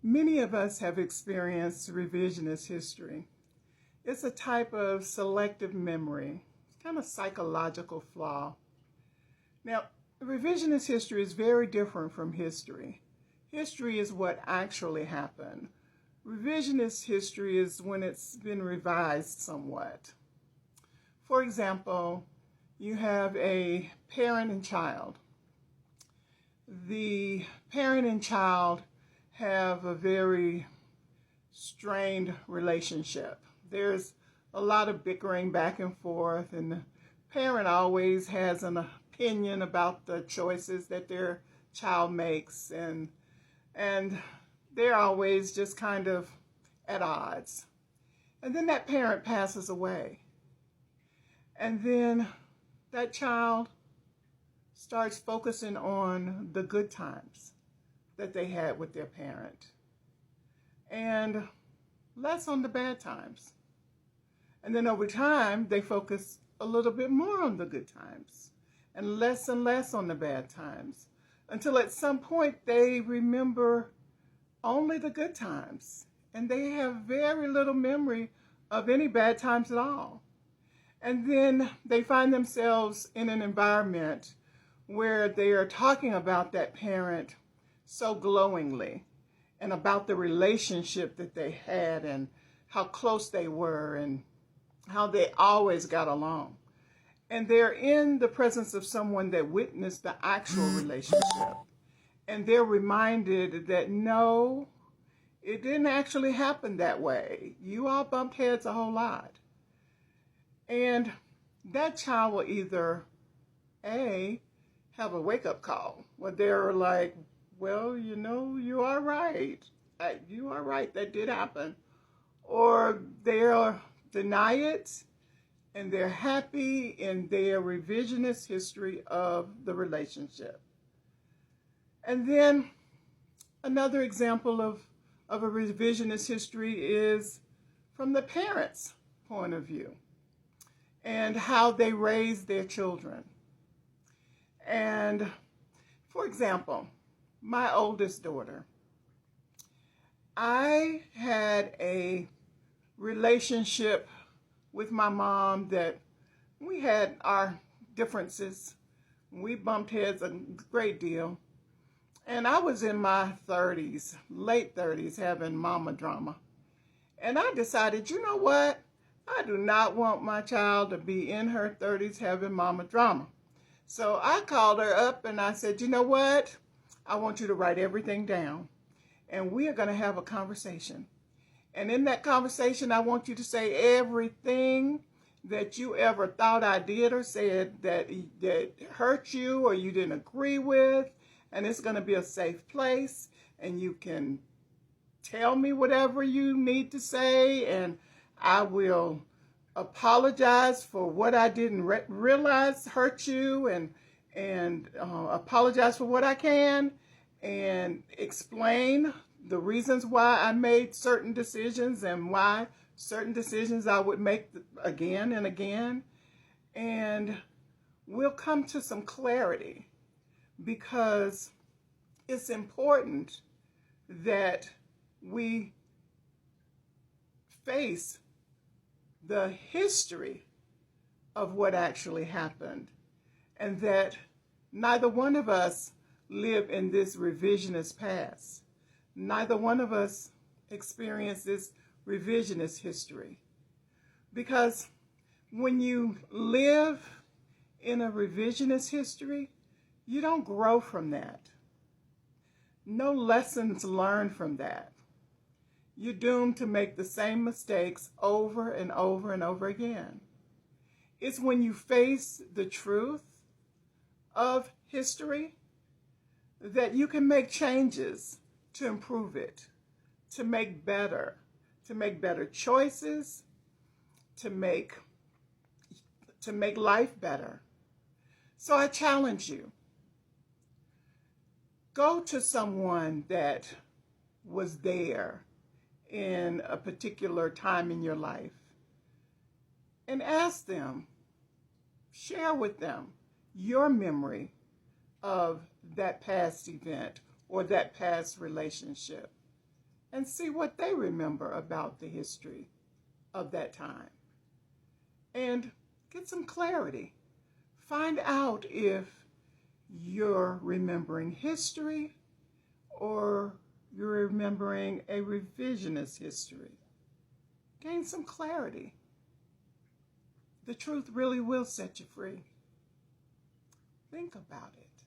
Many of us have experienced revisionist history. It's a type of selective memory, it's kind of psychological flaw. Now, revisionist history is very different from history. History is what actually happened. Revisionist history is when it's been revised somewhat. For example, you have a parent and child. The parent and child have a very strained relationship. There's a lot of bickering back and forth, and the parent always has an opinion about the choices that their child makes, and they're always just kind of at odds. And then that parent passes away. And then that child starts focusing on the good times that they had with their parent and less on the bad times. And then over time, they focus a little bit more on the good times and less on the bad times, until at some point they remember only the good times and they have very little memory of any bad times at all. And then they find themselves in an environment where they are talking about that parent so glowingly and about the relationship that they had and how close they were and how they always got along. And they're in the presence of someone that witnessed the actual relationship. And they're reminded that no, it didn't actually happen that way. You all bumped heads a whole lot. And that child will either, A, have a wake-up call where they're like, well, you are right. You are right, that did happen. Or they'll deny it, and they're happy in their revisionist history of the relationship. And then another example of a revisionist history is from the parents' point of view and how they raise their children. And for example, my oldest daughter, I had a relationship with my mom that we had our differences. We bumped heads a great deal. And I was in my 30s, late 30s, having mama drama. And I decided, you know what? I do not want my child to be in her 30s having mama drama. So I called her up and I said, you know what? I want you to write everything down. And we are going to have a conversation. And in that conversation, I want you to say everything that you ever thought I did or said that hurt you or you didn't agree with. And it's going to be a safe place. And you can tell me whatever you need to say. And I will apologize for what I didn't realize hurt you, and apologize for what I can, and explain the reasons why I made certain decisions and why certain decisions I would make again and again. And we'll come to some clarity, because it's important that we face the history of what actually happened, and that neither one of us live in this revisionist past. Neither one of us experience this revisionist history. Because when you live in a revisionist history, you don't grow from that. No lessons learned from that. You're doomed to make the same mistakes over and over and over again. It's when you face the truth of history that you can make changes to improve it, to make better choices, to make life better. So I challenge you. Go to someone that was there in a particular time in your life and ask them, share with them your memory of that past event or that past relationship. and see what they remember about the history of that time. And get some clarity. Find out if you're remembering history or you're remembering a revisionist history. Gain some clarity. The truth really will set you free. Think about it.